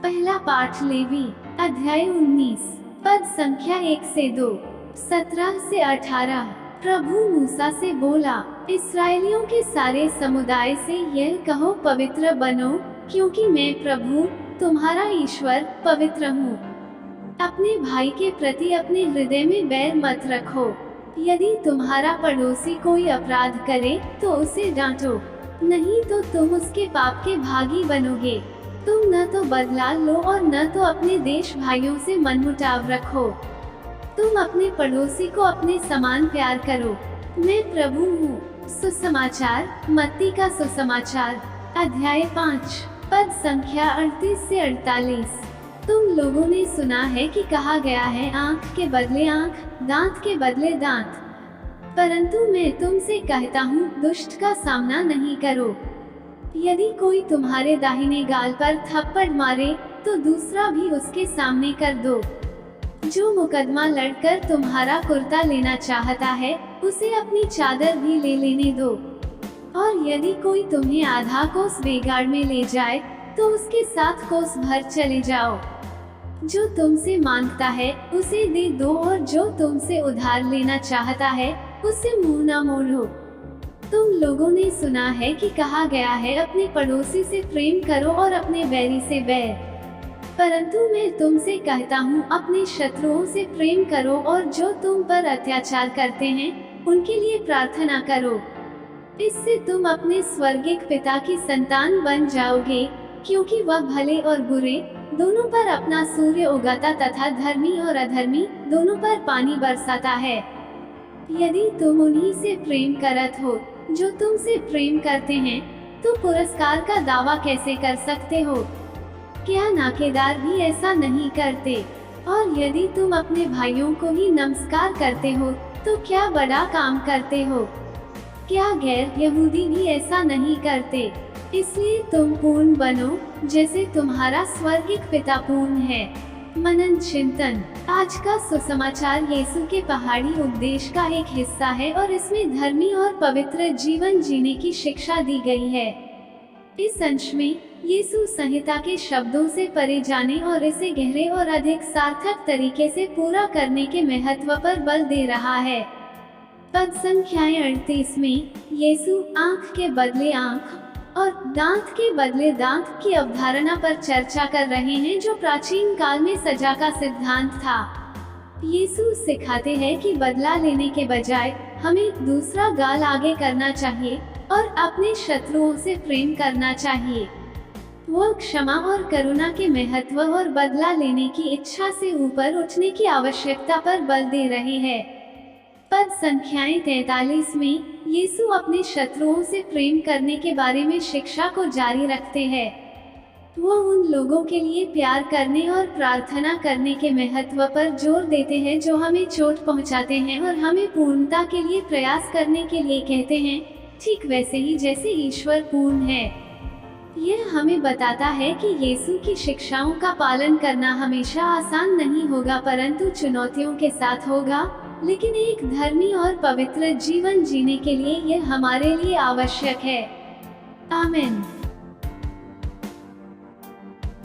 पहला पाठ लेवी अध्याय 19 पद संख्या 1 से 2, 17 से 18। प्रभु मूसा से बोला, इस्राएलियों के सारे समुदाय से यह कहो, पवित्र बनो, क्योंकि मैं प्रभु तुम्हारा ईश्वर पवित्र हूँ। अपने भाई के प्रति अपने हृदय में बैर मत रखो। यदि तुम्हारा पड़ोसी कोई अपराध करे तो उसे डांटो, नहीं तो तुम उसके पाप के भागी बनोगे। तुम न तो बदला लो और न तो अपने देश भाइयों से मनमुटाव रखो। तुम अपने पड़ोसी को अपने समान प्यार करो। मैं प्रभु हूँ। सुसमाचार मत्ती का सुसमाचार अध्याय 5 पद संख्या 38 से 48। तुम लोगों ने सुना है कि कहा गया है, आँख के बदले आँख, दांत के बदले दांत। परंतु मैं तुमसे कहता हूँ, दुष्ट का सामना नहीं करो। यदि कोई तुम्हारे दाहिने गाल पर थप्पड़ मारे तो दूसरा भी उसके सामने कर दो। जो मुकदमा लड़कर तुम्हारा कुर्ता लेना चाहता है, उसे अपनी चादर भी ले लेने दो। और यदि कोई तुम्हें आधा कोस बेगाड़ में ले जाए तो उसके साथ कोस भर चले जाओ। जो तुमसे मांगता है उसे दे दो, और जो तुमसे उधार लेना चाहता है उससे मुंह न मोड़ो। तुम लोगों ने सुना है कि कहा गया है, अपने पड़ोसी से प्रेम करो और अपने बैरी से बैर। परंतु मैं तुमसे कहता हूँ, अपने शत्रुओं से प्रेम करो और जो तुम पर अत्याचार करते हैं उनके लिए प्रार्थना करो। इससे तुम अपने स्वर्गिक पिता की संतान बन जाओगे, क्योंकि वह भले और बुरे दोनों पर अपना सूर्य उगाता तथा धर्मी और अधर्मी दोनों पर पानी बरसाता है। यदि तुम उन्हीं से प्रेम करत हो जो तुमसे प्रेम करते हैं, तो पुरस्कार का दावा कैसे कर सकते हो? क्या नाकेदार भी ऐसा नहीं करते? और यदि तुम अपने भाइयों को ही नमस्कार करते हो तो क्या बड़ा काम करते हो? क्या गैर यहूदी भी ऐसा नहीं करते? इसलिए तुम पूर्ण बनो, जैसे तुम्हारा स्वर्गिक पिता पूर्ण है। मनन चिंतन। आज का सुसमाचार यीशु के पहाड़ी उपदेश का एक हिस्सा है और इसमें धर्मी और पवित्र जीवन जीने की शिक्षा दी गई है। इस अंश में यीशु संहिता के शब्दों से परे जाने और इसे गहरे और अधिक सार्थक तरीके से पूरा करने के महत्व पर बल दे रहा है। पद संख्या 38 में यीशु आँख के बदले आँख और दांत के बदले दांत की अवधारणा पर चर्चा कर रहे हैं, जो प्राचीन काल में सजा का सिद्धांत था। यीशु सिखाते हैं कि बदला लेने के बजाय हमें दूसरा गाल आगे करना चाहिए और अपने शत्रुओं से प्रेम करना चाहिए। वो क्षमा और करुणा के महत्व और बदला लेने की इच्छा से ऊपर उठने की आवश्यकता पर बल दे रहे हैं। पद संख्याएं 43 में यीशु अपने शत्रुओं से प्रेम करने के बारे में शिक्षा को जारी रखते हैं। वो उन लोगों के लिए प्यार करने और प्रार्थना करने के महत्व पर जोर देते हैं जो हमें चोट पहुंचाते हैं, और हमें पूर्णता के लिए प्रयास करने के लिए कहते हैं, ठीक वैसे ही जैसे ईश्वर पूर्ण है। यह हमें बताता है कि यीशु की शिक्षाओं का पालन करना हमेशा आसान नहीं होगा, परंतु चुनौतियों के साथ होगा। लेकिन एक धर्मी और पवित्र जीवन जीने के लिए यह हमारे लिए आवश्यक है। आमीन।